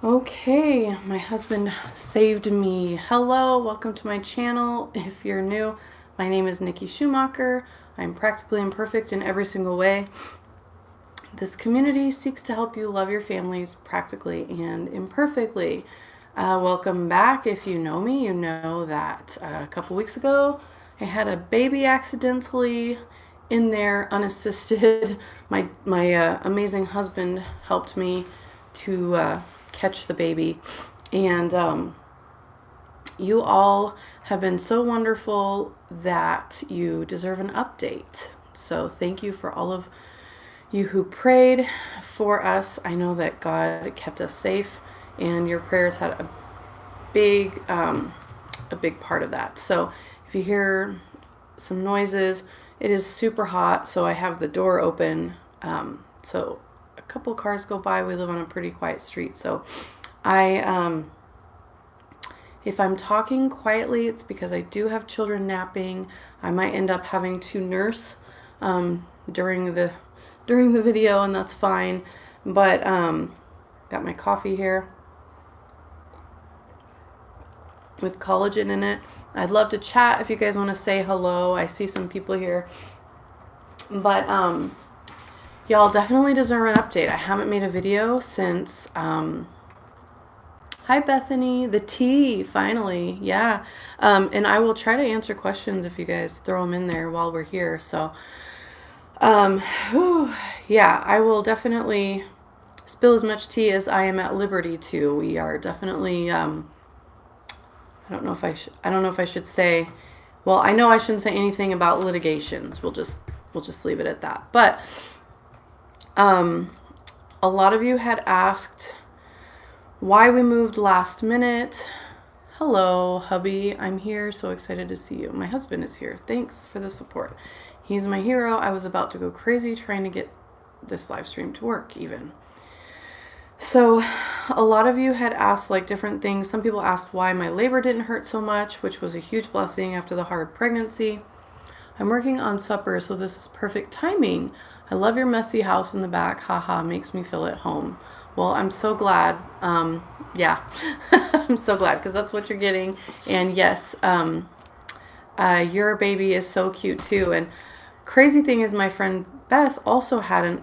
Okay, my husband saved me. Hello, welcome to my channel. If you're new, my name is Nikki Schumacher. I'm practically imperfect in every single way. This community seeks to help you love your families practically and imperfectly. Welcome back. If you know me, you know that a couple weeks ago I had a baby accidentally in there, unassisted. My amazing husband helped me to catch the baby, and you all have been so wonderful that you deserve an update. So thank you for all of you who prayed for us. I know that God kept us safe, and your prayers had a big part of that. So if you hear some noises, it is super hot, so I have the door open. So a couple cars go by. We live on a pretty quiet street, so if I'm talking quietly, it's because I do have children napping. I might end up having to nurse during the video, and that's fine. But got my coffee here with collagen in it. I'd love to chat if you guys want to say hello. I see some people here. But y'all definitely deserve an update. I haven't made a video since hi Bethany, the tea, finally. Yeah. And I will try to answer questions if you guys throw them in there while we're here. So yeah, I will definitely spill as much tea as I am at liberty to. We are definitely I don't know if I should say, well, I know I shouldn't say anything about litigations. We'll just leave it at that. But a lot of you had asked why we moved last minute. Hello, hubby. I'm here. So excited to see you. My husband is here. Thanks for the support. He's my hero. I was about to go crazy trying to get this live stream to work even. So a lot of you had asked like different things. Some people asked why my labor didn't hurt so much, which was a huge blessing after the hard pregnancy. I'm working on supper, so this is perfect timing. I love your messy house in the back. Haha, makes me feel at home. Well, I'm so glad. Yeah, I'm so glad because that's what you're getting. And yes, your baby is so cute too. And crazy thing is my friend Beth also had an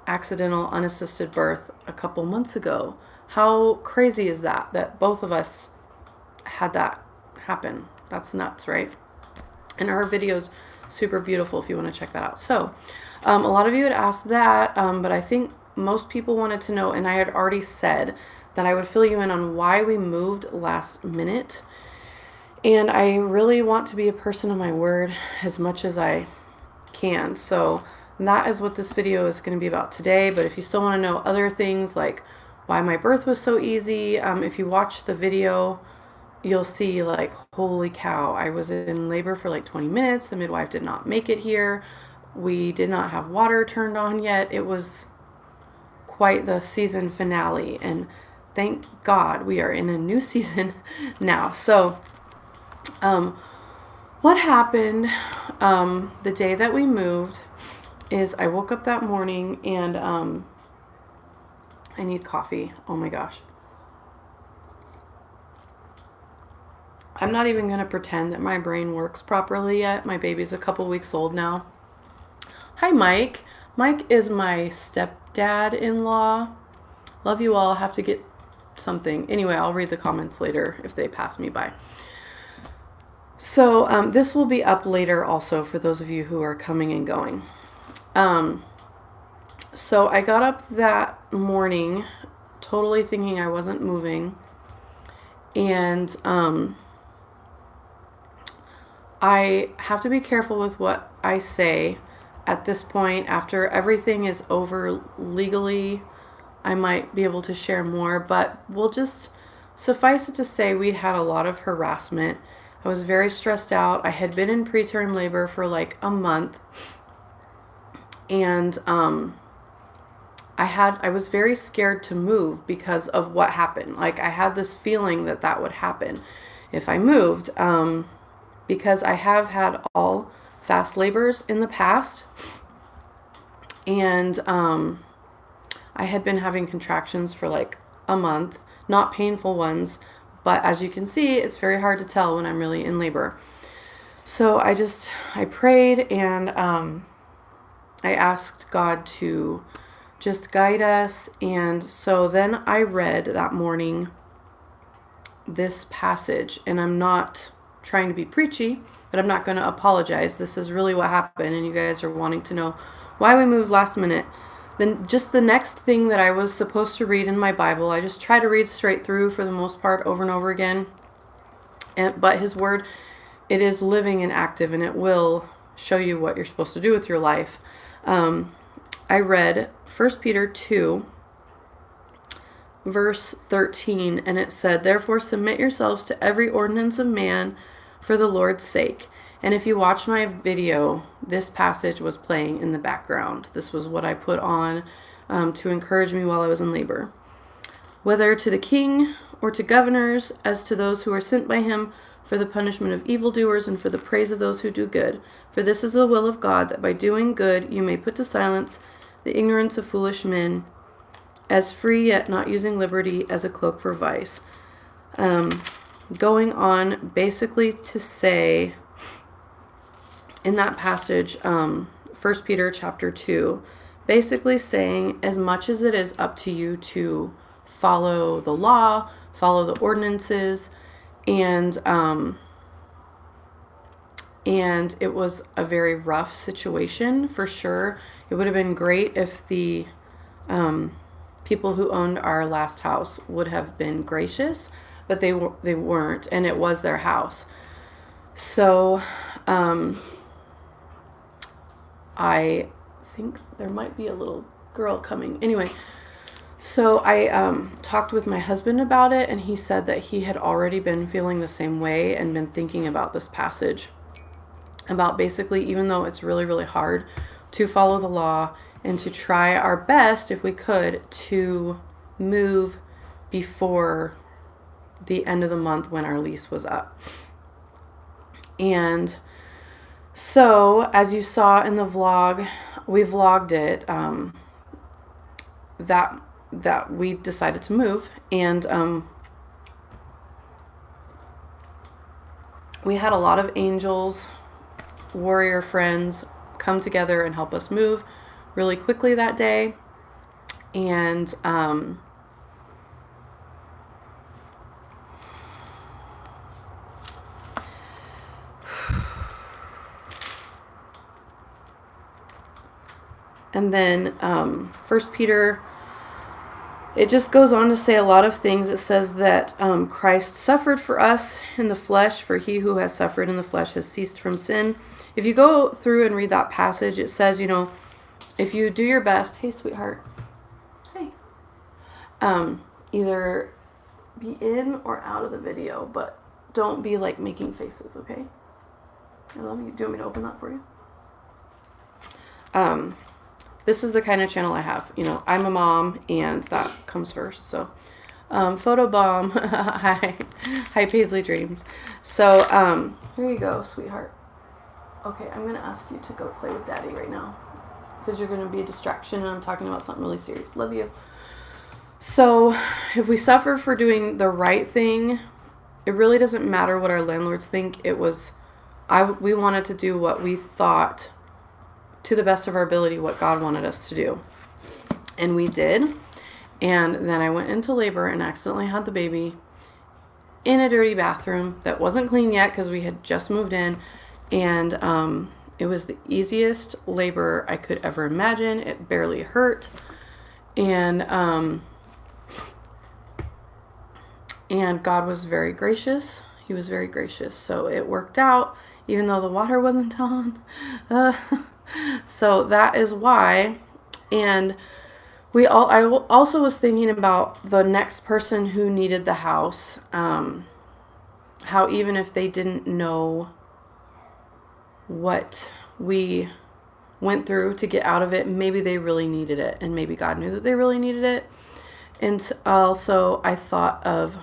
accidental unassisted birth a couple months ago. How crazy is that? That both of us had that happen. That's nuts, right? And her video's super beautiful if you want to check that out. So a lot of you had asked that, but I think most people wanted to know, and I had already said that I would fill you in on why we moved last minute. And I really want to be a person of my word as much as I can. So that is what this video is going to be about today. But if you still want to know other things like why my birth was so easy, if you watch the video, you'll see like, holy cow, I was in labor for like 20 minutes. The midwife did not make it here. We did not have water turned on yet. It was quite the season finale. And thank God we are in a new season now. So what happened the day that we moved is I woke up that morning and I need coffee. Oh my gosh. I'm not even going to pretend that my brain works properly yet. My baby's a couple weeks old now. Hi, Mike. Mike is my stepdad-in-law. Love you all. Have to get something. Anyway, I'll read the comments later if they pass me by. So this will be up later also for those of you who are coming and going. So I got up that morning totally thinking I wasn't moving, and I have to be careful with what I say at this point. After everything is over legally, I might be able to share more, but we'll just suffice it to say we'd had a lot of harassment. I was very stressed out. I had been in preterm labor for like a month, and I was very scared to move because of what happened. Like I had this feeling that that would happen if I moved, because I have had all fast labors in the past, and I had been having contractions for like a month, not painful ones, but as you can see, it's very hard to tell when I'm really in labor. So I prayed, and I asked God to just guide us. And so then I read that morning this passage, and I'm not trying to be preachy, but I'm not going to apologize. This is really what happened, and you guys are wanting to know why we moved last minute. Then just the next thing that I was supposed to read in my Bible, I just try to read straight through for the most part over and over again. But His Word, it is living and active, and it will show you what you're supposed to do with your life. I read 1 Peter 2, verse 13, and it said, "Therefore submit yourselves to every ordinance of man for the Lord's sake." And if you watch my video, this passage was playing in the background. This was what I put on to encourage me while I was in labor. "Whether to the king or to governors, as to those who are sent by him, for the punishment of evildoers and for the praise of those who do good. For this is the will of God, that by doing good you may put to silence the ignorance of foolish men, as free yet not using liberty as a cloak for vice." Going on basically to say in that passage, 1 Peter chapter 2, basically saying as much as it is up to you to follow the law, follow the ordinances, and it was a very rough situation for sure. It would have been great if the people who owned our last house would have been gracious, but they weren't, and it was their house. So I think there might be a little girl coming. Anyway, so I talked with my husband about it, and he said that he had already been feeling the same way and been thinking about this passage, about basically, even though it's really, really hard to follow the law and to try our best, if we could, to move before the end of the month when our lease was up. And so, as you saw in the vlog, we vlogged it, that we decided to move, and we had a lot of angels, warrior friends, come together and help us move really quickly that day. And then 1 Peter, it just goes on to say a lot of things. It says that Christ suffered for us in the flesh, for he who has suffered in the flesh has ceased from sin. If you go through and read that passage, it says, if you do your best, hey, sweetheart, hey, either be in or out of the video, but don't be like making faces, okay? I love you. Do you want me to open that for you? This is the kind of channel I have. I'm a mom, and that comes first. So, photo bomb. Hi, Paisley Dreams. So, here you go, sweetheart. Okay, I'm gonna ask you to go play with Daddy right now, because you're gonna be a distraction, and I'm talking about something really serious. Love you. So, if we suffer for doing the right thing, it really doesn't matter what our landlords think. We wanted to do what we thought, to the best of our ability, what God wanted us to do. And we did. And then I went into labor and accidentally had the baby in a dirty bathroom that wasn't clean yet because we had just moved in. And it was the easiest labor I could ever imagine. It barely hurt. And God was very gracious. He was very gracious. So it worked out, even though the water wasn't on. So that is why. And I also was thinking about the next person who needed the house, how even if they didn't know what we went through to get out of it, maybe they really needed it, and maybe God knew that they really needed it. And also I thought of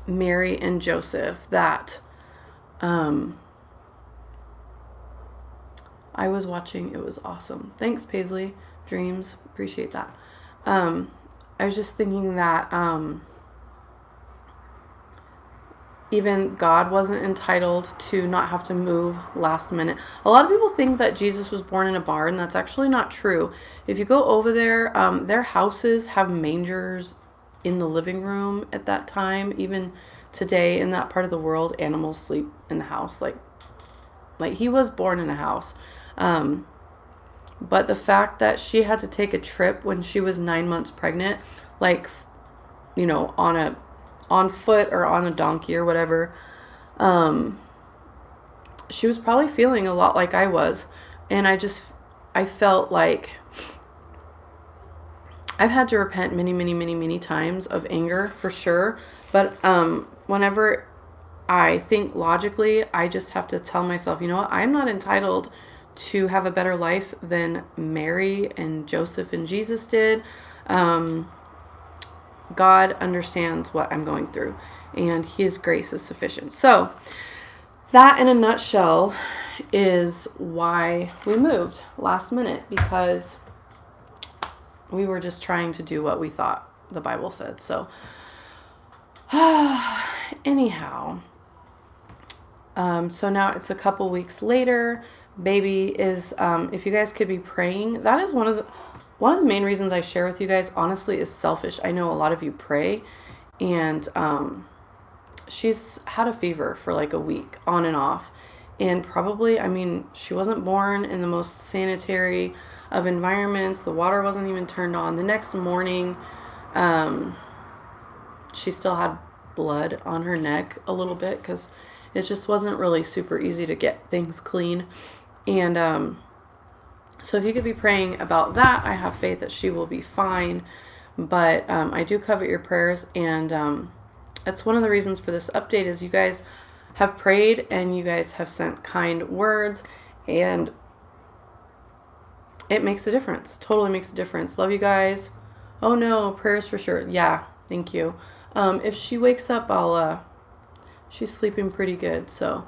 Mary and Joseph, that I was watching. It was awesome. Thanks, Paisley Dreams. Appreciate that. I was just thinking that even God wasn't entitled to not have to move last minute. A lot of people think that Jesus was born in a barn. That's actually not true. If you go over there, their houses have mangers in the living room at that time. Even today in that part of the world, animals sleep in the house. Like he was born in a house. But the fact that she had to take a trip when she was 9 months pregnant, like, you know, on foot or on a donkey or whatever, she was probably feeling a lot like I was. And I felt like I've had to repent many, many, many, many times of anger for sure. But whenever I think logically, I just have to tell myself, you know what, I'm not entitled to have a better life than Mary and Joseph and Jesus did. God understands what I'm going through, and His grace is sufficient. So that in a nutshell is why we moved last minute, because we were just trying to do what we thought the Bible said. So anyhow, so now it's a couple weeks later. Baby is, if you guys could be praying, that is one of the main reasons I share with you guys, honestly, is selfish. I know a lot of you pray, and she's had a fever for like a week on and off. And probably, I mean, she wasn't born in the most sanitary of environments. The water wasn't even turned on. The next morning, she still had blood on her neck a little bit because it just wasn't really super easy to get things clean. And so if you could be praying about that, I have faith that she will be fine. But I do covet your prayers, and that's one of the reasons for this update is you guys have prayed and you guys have sent kind words, and it makes a difference. Totally makes a difference. Love you guys. Oh no, prayers for sure. Yeah, thank you. If she wakes up, she's sleeping pretty good. So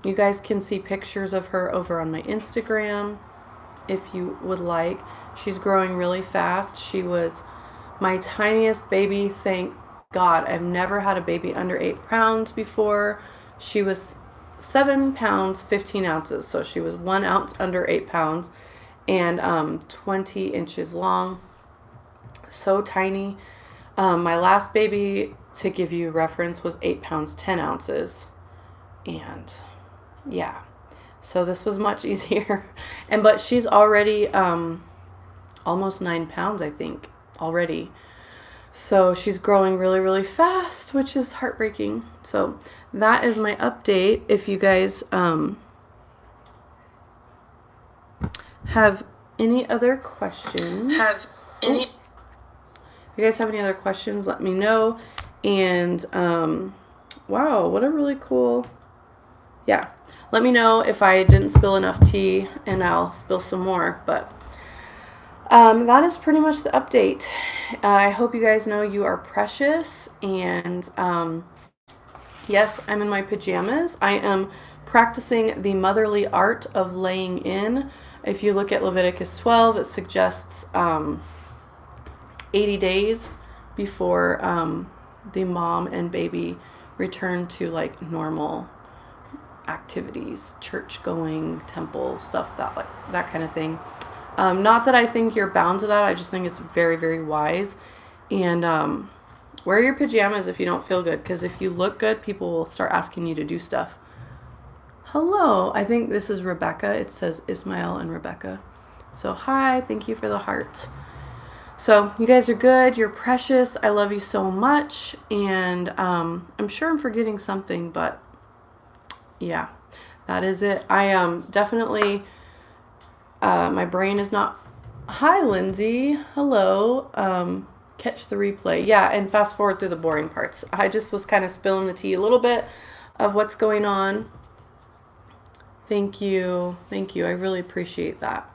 you guys can see pictures of her over on my Instagram if you would like. She's growing really fast. She was my tiniest baby, thank God. I've never had a baby under 8 pounds before. She was 7 pounds, 15 ounces. So she was 1 ounce under 8 pounds and 20 inches long. So tiny. My last baby, to give you reference, was 8 pounds, 10 ounces. And yeah, so this was much easier. But she's already almost 9 pounds, I think, already. So she's growing really, really fast, which is heartbreaking. So that is my update. If you guys have any other questions, if you guys have any other questions, let me know. And wow, what a really cool, yeah, let me know if I didn't spill enough tea, and I'll spill some more. But that is pretty much the update. I hope you guys know you are precious. And yes, I'm in my pajamas. I am practicing the motherly art of laying in. If you look at Leviticus 12, it suggests 80 days before the mom and baby return to like normal activities, church going, temple stuff, that kind of thing. Not that I think you're bound to that. I just think it's very, very wise. And wear your pajamas if you don't feel good, because if you look good, people will start asking you to do stuff. Hello, I think this is Rebecca. It says Ismail and Rebecca. So hi, thank you for the heart. So you guys are good. You're precious. I love you so much. And I'm sure I'm forgetting something, but yeah, that is it. I definitely, my brain is not, hi Lindsay, hello, catch the replay. Yeah, and fast forward through the boring parts. I just was kind of spilling the tea a little bit of what's going on. Thank you. I really appreciate that.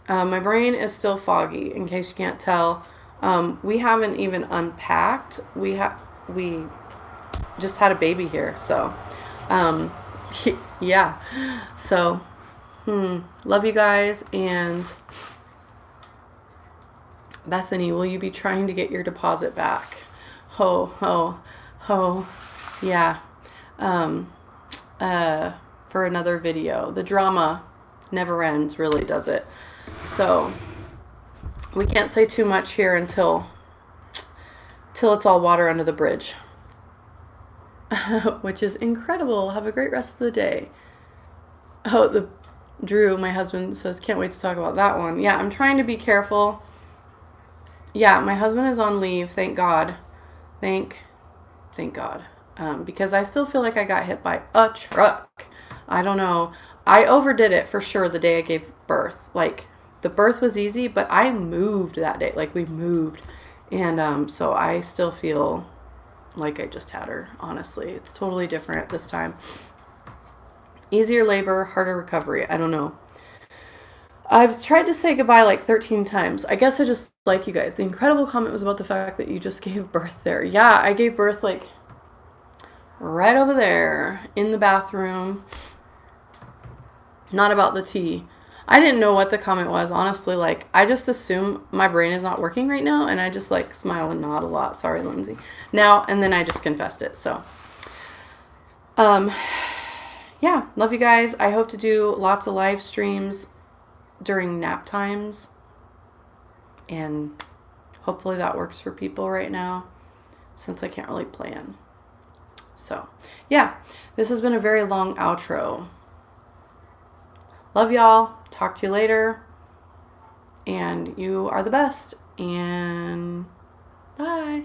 My brain is still foggy, in case you can't tell. We haven't even unpacked. We just had a baby here, so yeah. So love you guys, and Bethany, will you be trying to get your deposit back? Ho, ho, ho. Yeah. For another video. The drama never ends, really, does it? So we can't say too much here until it's all water under the bridge. Which is incredible. Have a great rest of the day. Oh, Drew, my husband, says, can't wait to talk about that one. Yeah, I'm trying to be careful. Yeah, my husband is on leave, thank God. Thank God. Because I still feel like I got hit by a truck. I don't know. I overdid it for sure the day I gave birth. Like, the birth was easy, but I moved that day. Like, we moved. And so I still feel like I just had her, honestly. It's totally different this time. Easier labor, harder recovery. I don't know. I've tried to say goodbye like 13 times. I guess I just like you guys. The incredible comment was about the fact that you just gave birth there. Yeah, I gave birth like right over there in the bathroom. Not about the tea. I didn't know what the comment was, honestly. Like, I just assume my brain is not working right now, and I just like smile and nod a lot. Sorry, Lindsay. Now, and then I just confessed it. So, yeah, love you guys. I hope to do lots of live streams during nap times, and hopefully that works for people right now, since I can't really plan. So, yeah, this has been a very long outro. Love y'all. Talk to you later. And you are the best. And bye.